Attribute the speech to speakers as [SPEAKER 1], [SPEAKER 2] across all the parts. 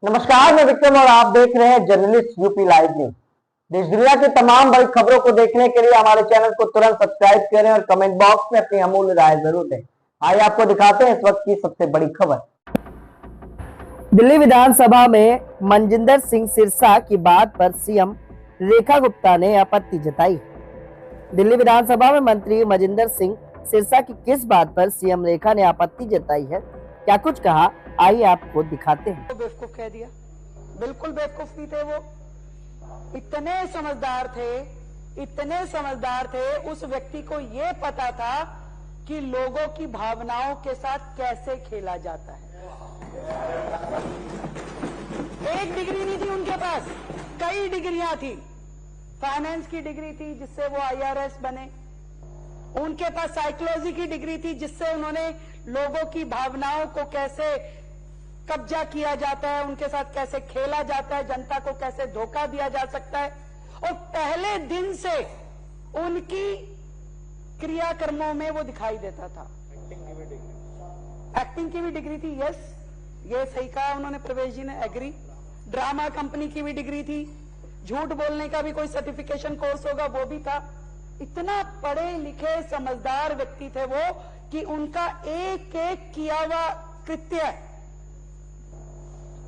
[SPEAKER 1] नमस्कार, मैं विक्रम और आप देख रहे हैं जर्नलिस्ट यूपी लाइव न्यूज। देश दुनिया की तमाम बड़ी खबरों को देखने के लिए हमारे चैनल को तुरंत सब्सक्राइब करें और कमेंट बॉक्स में अपनी अमूल्य राय जरूर दें। आइए आपको दिखाते हैं इस वक्त की सबसे बड़ी खबर।
[SPEAKER 2] दिल्ली विधानसभा में मनजिंदर सिंह सिरसा की बात पर सीएम रेखा गुप्ता ने आपत्ति जताई। दिल्ली विधानसभा में मंत्री मनजिंदर सिंह सिरसा की किस बात पर सीएम रेखा ने आपत्ति जताई है, क्या कुछ कहा, आइए आपको दिखाते हैं।
[SPEAKER 3] तो बेवकूफ कह दिया, बिल्कुल बेवकूफ नहीं थे वो। इतने समझदार थे, उस व्यक्ति को ये पता था कि लोगों की भावनाओं के साथ कैसे खेला जाता है। एक डिग्री नहीं थी उनके पास, कई डिग्रियां थी। फाइनेंस की डिग्री थी जिससे वो IRS बने, उनके पास साइकोलॉजी की डिग्री थी जिससे उन्होंने लोगों की भावनाओं को कैसे कब्जा किया जाता है, उनके साथ कैसे खेला जाता है, जनता को कैसे धोखा दिया जा सकता है। और पहले दिन से उनकी क्रियाकर्मों में वो दिखाई देता था। एक्टिंग की भी डिग्री थी, यस, ये सही कहा उन्होंने, प्रवेश जी ने एग्री। ड्रामा कंपनी की भी डिग्री थी, झूठ बोलने का भी कोई सर्टिफिकेशन कोर्स होगा वो भी था। इतना पढ़े लिखे समझदार व्यक्ति थे वो कि उनका एक एक किया हुआ कृत्य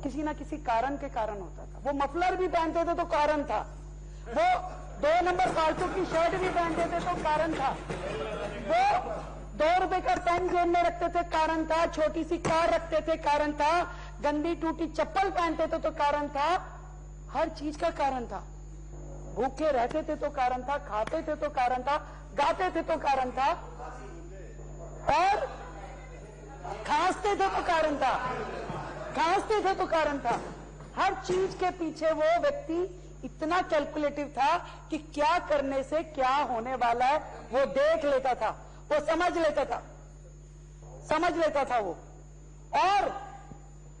[SPEAKER 3] किसी ना किसी कारण के कारण होता था। वो मफलर भी पहनते थे तो कारण था, वो 2 नंबर फालतू की शर्ट भी पहनते थे तो कारण था, वो 2 रुपए का पेन जेब में रखते थे कारण था, छोटी सी कार रखते थे कारण था, गंदी टूटी चप्पल पहनते थे तो कारण था, हर चीज का कारण था। भूखे रहते थे तो कारण था, खाते थे तो कारण था, गाते थे तो कारण था, और खांसते थे तो कारण था, हर चीज के पीछे वो व्यक्ति इतना कैलकुलेटिव था कि क्या करने से क्या होने वाला है वो देख लेता था, वो समझ लेता था वो। और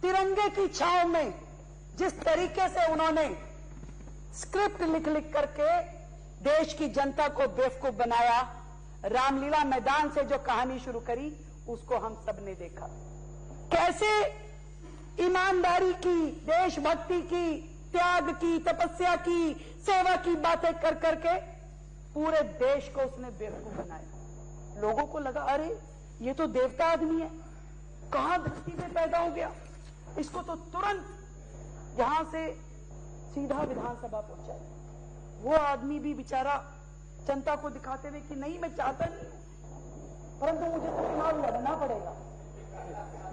[SPEAKER 3] तिरंगे की छांव में जिस तरीके से उन्होंने स्क्रिप्ट लिख करके देश की जनता को बेवकूफ बनाया, रामलीला मैदान से जो कहानी शुरू करी उसको हम सब ने देखा। कैसे ईमानदारी की, देशभक्ति की, त्याग की, तपस्या की, सेवा की बातें कर करके पूरे देश को उसने बेवकूफ बनाया। लोगों को लगा अरे ये तो देवता आदमी है, कहां धरती में पैदा हो गया, इसको तो तुरंत यहां से सीधा विधानसभा पहुंचाया। वो आदमी भी बेचारा जनता को दिखाते हुए कि नहीं मैं चाहता नहीं, परंतु मुझे तो चुनाव लड़ना पड़ेगा,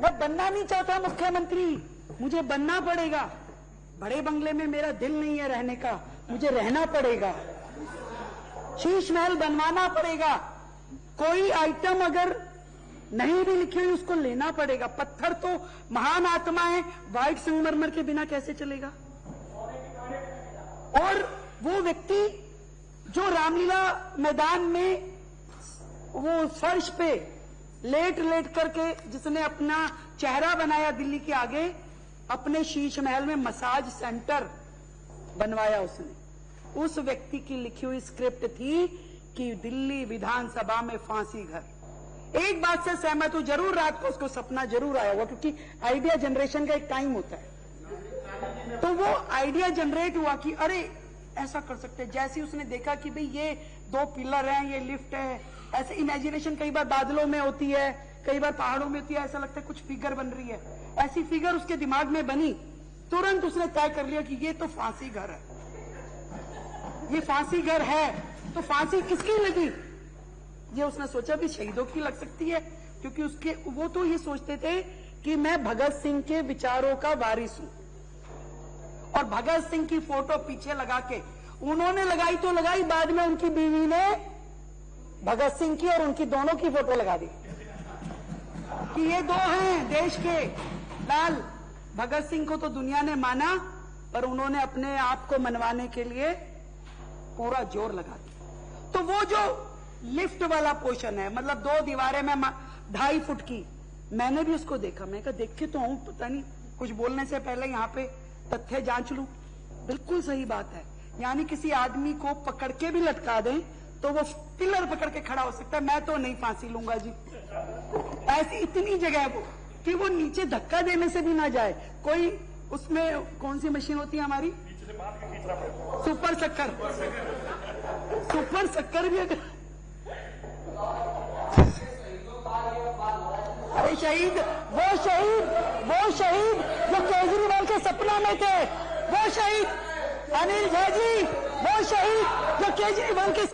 [SPEAKER 3] मैं बनना नहीं चाहता मुख्यमंत्री, मुझे बनना पड़ेगा, बड़े बंगले में मेरा दिल नहीं है रहने का, मुझे रहना पड़ेगा, शीश महल बनवाना पड़ेगा, कोई आइटम अगर नहीं भी लिखी हुई उसको लेना पड़ेगा। पत्थर तो महान आत्मा है, व्हाइट संगमरमर के बिना कैसे चलेगा। और वो व्यक्ति जो रामलीला मैदान में वो फर्श पे लेट करके जिसने अपना चेहरा बनाया दिल्ली के आगे, अपने शीश महल में मसाज सेंटर बनवाया उसने, उस व्यक्ति की लिखी हुई स्क्रिप्ट थी कि दिल्ली विधानसभा में फांसी घर। एक बात से सहमत हूं, जरूर रात को उसको सपना जरूर आया होगा, क्योंकि आइडिया जनरेशन का एक टाइम होता है। तो वो आइडिया जनरेट हुआ कि अरे ऐसा कर सकते हैं। जैसे उसने देखा कि भाई ये 2 पिलर हैं, ये लिफ्ट है, ऐसे इमेजिनेशन कई बार बादलों में होती है, कई बार पहाड़ों में होती है, ऐसा लगता है कुछ फिगर बन रही है, ऐसी फिगर उसके दिमाग में बनी। तुरंत उसने तय कर लिया कि ये तो फांसी घर है, ये फांसी घर है। तो फांसी किसकी लगी, ये उसने सोचा भी शहीदों की लग सकती है, क्योंकि वो तो ये सोचते थे कि मैं भगत सिंह के विचारों का वारिस हूं। और भगत सिंह की फोटो पीछे लगा के उन्होंने लगाई तो लगाई, बाद में उनकी बीवी ने भगत सिंह की और उनकी दोनों की फोटो लगा दी कि ये 2 हैं देश के लाल। भगत सिंह को तो दुनिया ने माना, पर उन्होंने अपने आप को मनवाने के लिए पूरा जोर लगा दिया। तो वो जो लिफ्ट वाला पोर्शन है, मतलब 2 दीवारें में 2.5 फुट की, मैंने भी उसको देखा। मैं कहा देख के तो हूं, पता नहीं कुछ बोलने से पहले यहाँ पे तथ्य जांच लूं। बिल्कुल सही बात है, यानी किसी आदमी को पकड़ के भी लटका दें तो वो पिलर पकड़ के खड़ा हो सकता है, मैं तो नहीं फांसी लूंगा जी। ऐसी इतनी जगह है वो कि वो नीचे धक्का देने से भी ना जाए, कोई उसमें कौन सी मशीन होती है हमारी? सुपर शक्कर। सुपर शक्कर भी अगर अरे शहीद वो शहीद जो केजरीवाल के सपना में थे, वो शहीद अनिल झा जी, वो शहीद जो केजरीवाल के